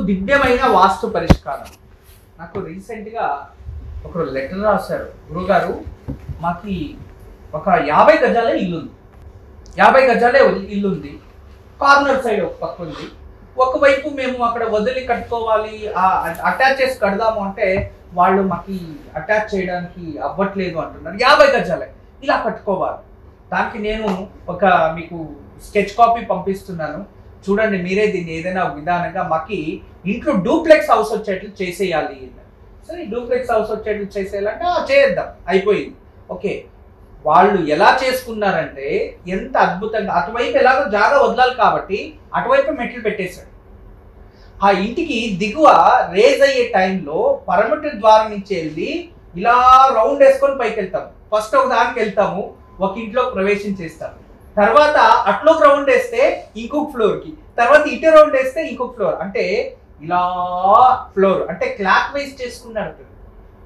దివ్యమైన వాస్తు పరిష్కారం. నాకు రీసెంట్గా ఒకరు లెటర్ రాశారు, గురుగారు మాకు ఒక 50 గజాలే ఇల్లుంది, 50 గజాలే ఇల్లుంది, కార్నర్ సైడ్ ఒక పక్క ఉంది, ఒకవైపు మేము అక్కడ వదిలి కట్టుకోవాలి, అటాచ్ చేసి కడదాము అంటే వాళ్ళు మాకు అటాచ్ చేయడానికి అవ్వట్లేదు అంటున్నారు. 50 గజాలే ఇలా కట్టుకోవాలి. దానికి నేను ఒక మీకు స్కెచ్ కాపీ పంపిస్తున్నాను, చూడండి మీరే దీన్ని ఏదైనా విధానంగా మాకు ఇంట్లో డూప్లెక్స్ హౌస్ వచ్చేట్లు చేసేయాలి. సరే డూప్లెక్స్ హౌస్ వచ్చేట్లు చేసేయాలంటే చేద్దాం, అయిపోయింది. ఓకే, వాళ్ళు ఎలా చేసుకున్నారంటే ఎంత అద్భుతంగా, అటువైపు ఎలాగో జాగా వదలాలి కాబట్టి అటువైపు మెట్లు పెట్టేశాడు. ఆ ఇంటికి దిగువ రేజ్ అయ్యే టైంలో పరమిటర్ ద్వారం నుంచి వెళ్ళి ఇలా రౌండ్ వేసుకొని పైకి వెళ్తాము. ఫస్ట్ ఒక దానికి వెళ్తాము, ఒక ఇంట్లో ప్రవేశం చేస్తాము, తర్వాత అట్లోకి రౌండ్ వేస్తే ఇంకొక ఫ్లోర్కి, తర్వాత ఇటు రౌండ్ వేస్తే ఇంకొక ఫ్లోర్, అంటే ఇలా ఫ్లోర్ అంటే క్లాక్ వైజ్ చేసుకున్నారు.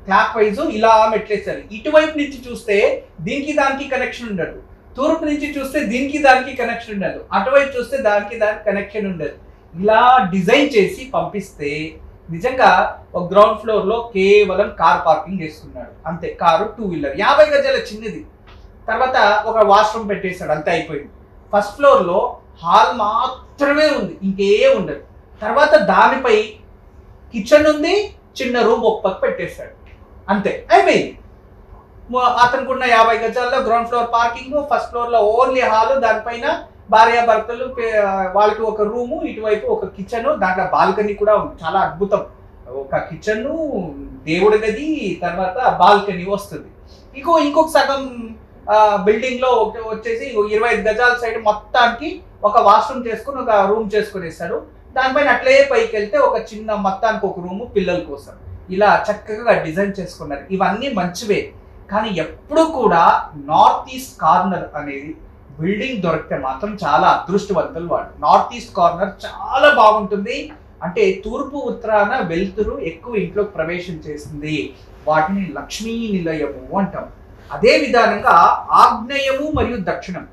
క్లాక్ వైజ్ ఇలా మెట్లేస్తారు. ఇటువైపు నుంచి చూస్తే దీనికి దానికి కనెక్షన్ ఉండదు, తూర్పు నుంచి చూస్తే దీనికి దానికి కనెక్షన్ ఉండదు, అటువైపు చూస్తే దానికి కనెక్షన్ ఉండదు. ఇలా డిజైన్ చేసి పంపిస్తే నిజంగా ఒక గ్రౌండ్ ఫ్లోర్లో కేవలం కార్ పార్కింగ్ చేసుకున్నాడు, అంతే. కారు 2 వీలర్ 50 గజాల చిన్నది. తర్వాత ఒక వాష్రూమ్ పెట్టేశాడు, అంతే అయిపోయింది. ఫస్ట్ ఫ్లోర్లో హాల్ మాత్రమే ఉంది, ఇంకే ఉండదు. తర్వాత దానిపై కిచెన్ ఉంది, చిన్న రూమ్ ఒక్క పెట్టేశాడు, అంతే అయిపోయింది. అతనుకున్న 50 గజాల్లో గ్రౌండ్ ఫ్లోర్ పార్కింగ్, ఫస్ట్ ఫ్లోర్లో ఓన్లీ హాల్, దానిపైన భార్యాభర్తలు, వాళ్ళకి ఒక రూము, ఇటువైపు ఒక కిచెన్, దాంట్లో బాల్కనీ కూడా ఉంది. చాలా అద్భుతం, ఒక కిచెన్, దేవుడి గది, తర్వాత బాల్కనీ వస్తుంది. ఇంకొక సగం బిల్డింగ్ లో వచ్చేసి 25 గజాల సైడ్ మొత్తానికి ఒక వాష్రూమ్ చేసుకుని ఒక రూమ్ చేసుకునేస్తాడు. దానిపైన అట్లే పైకి వెళ్తే ఒక చిన్న మొత్తానికి ఒక రూము పిల్లల కోసం. ఇలా చక్కగా డిజైన్ చేసుకున్నారు. ఇవన్నీ మంచివే, కానీ ఎప్పుడు కూడా నార్త్ ఈస్ట్ కార్నర్ అనేది బిల్డింగ్ దొరికితే మాత్రం చాలా అదృష్టవంతులు వాళ్ళు. నార్త్ ఈస్ట్ కార్నర్ చాలా బాగుంటుంది, అంటే తూర్పు ఉత్తరాన వెలుతురు ఎక్కువ ఇంట్లో ప్రవేశం చేస్తుంది, వాటిని లక్ష్మీ నిలయము అంటాం. అదే విధానంగా ఆగ్నేయము మరియు దక్షిణం,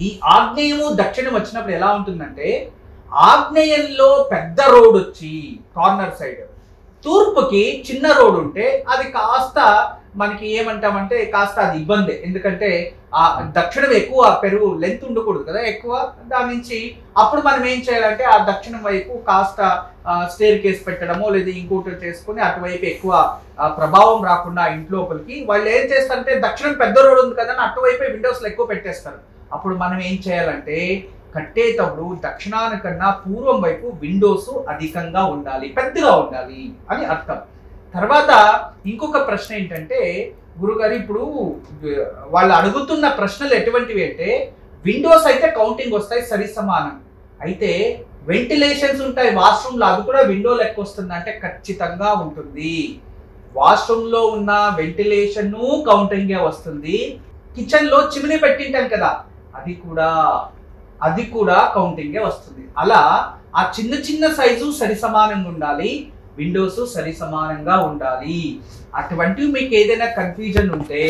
ఈ ఆగ్నేయము దక్షిణం వచ్చినప్పుడు ఎలా ఉంటుందంటే, ఆగ్నేయంలో పెద్ద రోడ్ వచ్చి కార్నర్ సైడ్, తూర్పుకి చిన్న రోడ్ ఉంటే అది కాస్త మనకి ఏమంటామంటే కాస్త అది ఇబ్బంది. ఎందుకంటే ఆ దక్షిణం ఎక్కువ పెరుగు లెంత్ ఉండకూడదు కదా ఎక్కువ, దాని నుంచి అప్పుడు మనం ఏం చేయాలంటే ఆ దక్షిణం వైపు కాస్త స్టేర్ కేస్ పెట్టడమో లేదా ఇంకోటి చేసుకుని అటువైపు ఎక్కువ ప్రభావం రాకుండా ఇంట్లోపలికి వాళ్ళు ఏం చేస్తారంటే, దక్షిణం పెద్ద రోడ్ ఉంది కదా అని అటువైపే విండోస్లు ఎక్కువ పెట్టేస్తారు. అప్పుడు మనం ఏం చేయాలంటే కట్టేటప్పుడు దక్షిణానికన్నా పూర్వం వైపు విండోస్ అధికంగా ఉండాలి, పెద్దగా ఉండాలి అని అర్థం. తర్వాత ఇంకొక ప్రశ్న ఏంటంటే, గురుగారు ఇప్పుడు వాళ్ళు అడుగుతున్న ప్రశ్నలు ఎటువంటివి అంటే, విండోస్ అయితే కౌంటింగ్ వస్తాయి సరి సమానం, అయితే వెంటిలేషన్స్ ఉంటాయి వాష్రూమ్లో, అవి కూడా విండో లెక్క వస్తుంది అంటే ఖచ్చితంగా ఉంటుంది. వాష్రూమ్లో ఉన్న వెంటిలేషన్ కౌంటింగే వస్తుంది. కిచెన్లో చిమ్నీ పెట్టింటాం కదా, అది కూడా కౌంటింగే వస్తుంది. అలా ఆ చిన్న చిన్న సైజు సరి సమానంగా ఉండాలి, విండోస్ సరి సమానంగా ఉండాలి. అటువంటివి మీకు ఏదైనా కన్ఫ్యూజన్ ఉంటే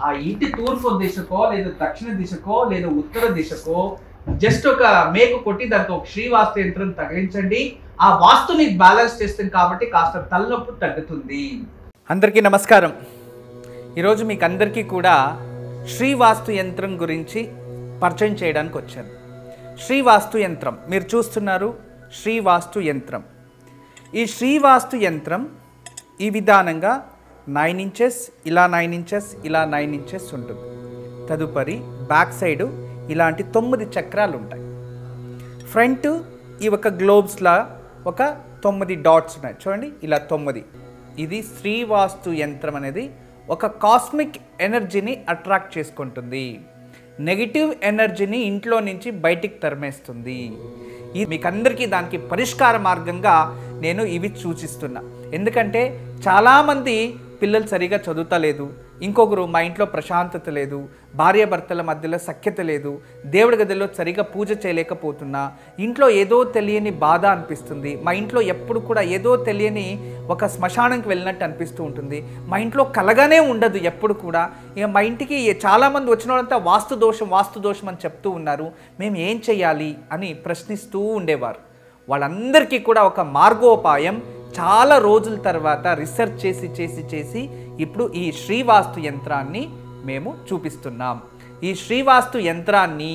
ఆ ఇంటి తూర్పు దిశకో లేదా దక్షిణ దిశకో లేదా ఉత్తర దిశకో జస్ట్ ఒక మేకు కొట్టి దానికి ఒక శ్రీవాస్తు యంత్రం తగిలించండి. ఆ వాస్తుని బ్యాలెన్స్ చేస్తుంది కాబట్టి కాస్త తలనొప్పి తగ్గుతుంది. అందరికీ నమస్కారం. ఈరోజు మీకు అందరికీ కూడా శ్రీవాస్తు యంత్రం గురించి పరిచయం చేయడానికి వచ్చాను. శ్రీవాస్తు యంత్రం మీరు చూస్తున్నారు, శ్రీవాస్తు యంత్రం. ఈ శ్రీవాస్తు యంత్రం ఈ విధానంగా 9 ఇంచెస్, ఇలా 9 ఇంచెస్, ఇలా 9 ఇంచెస్ ఉంటుంది. తదుపరి బ్యాక్ సైడు ఇలాంటి 9 చక్రాలు ఉంటాయి. ఫ్రంట్ ఈ ఒక గ్లోబ్స్లా ఒక 9 డాట్స్ ఉన్నాయి చూడండి, ఇలా 9. ఇది శ్రీవాస్తు యంత్రం అనేది ఒక కాస్మిక్ ఎనర్జీని అట్రాక్ట్ చేసుకుంటుంది, నెగిటివ్ ఎనర్జీని ఇంట్లో నుంచి బయటికి తరిమేస్తుంది. ఇది మీకు అందరికీ దానికి పరిష్కార మార్గంగా నేను ఇవి సూచిస్తున్నా. ఎందుకంటే చాలామంది పిల్లలు సరిగా చదువుతలేదు, ఇంకొకరు మా ఇంట్లో ప్రశాంతత లేదు, భార్యాభర్తల మధ్యలో సఖ్యత లేదు, దేవుడి గదిలో సరిగా పూజ చేయలేకపోతున్నా, ఇంట్లో ఏదో తెలియని బాధ అనిపిస్తుంది, మా ఇంట్లో ఎప్పుడు కూడా ఏదో తెలియని ఒక శ్మశానంకి వెళ్ళినట్టు అనిపిస్తూ ఉంటుంది, మా ఇంట్లో కలగానే ఉండదు ఎప్పుడు కూడా. ఇక మా ఇంటికి చాలామంది వచ్చిన వాళ్ళంతా వాస్తు దోషం అని చెప్తూ ఉన్నారు, మేము ఏం చేయాలి అని ప్రశ్నిస్తూ ఉండేవారు. వాళ్ళందరికీ కూడా ఒక మార్గోపాయం చాలా రోజుల తర్వాత రీసెర్చ్ చేసి ఇప్పుడు ఈ శ్రీవాస్తు యంత్రాన్ని మేము చూపిస్తున్నాం. ఈ శ్రీవాస్తు యంత్రాన్ని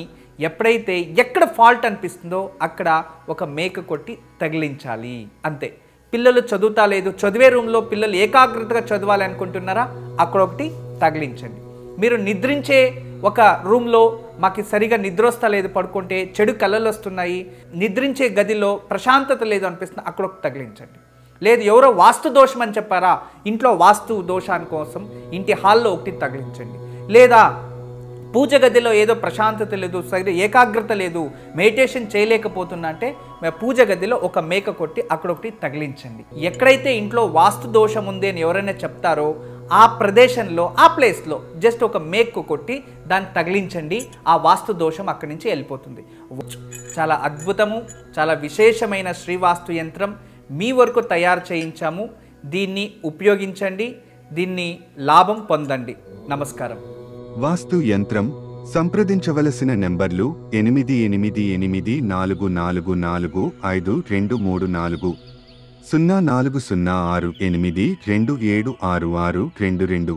ఎప్పుడైతే ఎక్కడ ఫాల్ట్ అనిపిస్తుందో అక్కడ ఒక మేక కొట్టి తగిలించాలి అంతే. పిల్లలు చదువుతా లేదు, చదివే రూమ్లో పిల్లలు ఏకాగ్రతగా చదవాలి అనుకుంటున్నారా, అక్కడ ఒకటి తగిలించండి. మీరు నిద్రించే ఒక రూమ్లో మాకు సరిగా నిద్ర వస్తా లేదు, పడుకుంటే చెడు కళలు వస్తున్నాయి, నిద్రించే గదిలో ప్రశాంతత లేదు అనిపిస్తుంది, అక్కడ ఒకటి తగిలించండి. లేదు ఎవరో వాస్తు దోషం అని చెప్పారా, ఇంట్లో వాస్తు దోషాని కోసం ఇంటి హాల్లో ఒకటి తగిలించండి. లేదా పూజ గదిలో ఏదో ప్రశాంతత లేదు, సరిగ్గా ఏకాగ్రత లేదు, మెడిటేషన్ చేయలేకపోతున్నా అంటే పూజ గదిలో ఒక మేక కొట్టి అక్కడ ఒకటి తగిలించండి. ఎక్కడైతే ఇంట్లో వాస్తు దోషం ఉంది అని ఎవరైనా చెప్తారో ఆ ప్రదేశంలో ఆ ప్లేస్లో జస్ట్ ఒక మేకు కొట్టి దాన్ని తగిలించండి, ఆ వాస్తు దోషం అక్కడి నుంచి వెళ్ళిపోతుంది. చాలా అద్భుతము, చాలా విశేషమైన శ్రీవాస్తు యంత్రం మీ వరకు తయారు చేయించాము. దీన్ని ఉపయోగించండి, దీన్ని లాభం పొందండి. నమస్కారం. వాస్తు యంత్రం సంప్రదించవలసిన నెంబర్లు 8844452344 040682766622.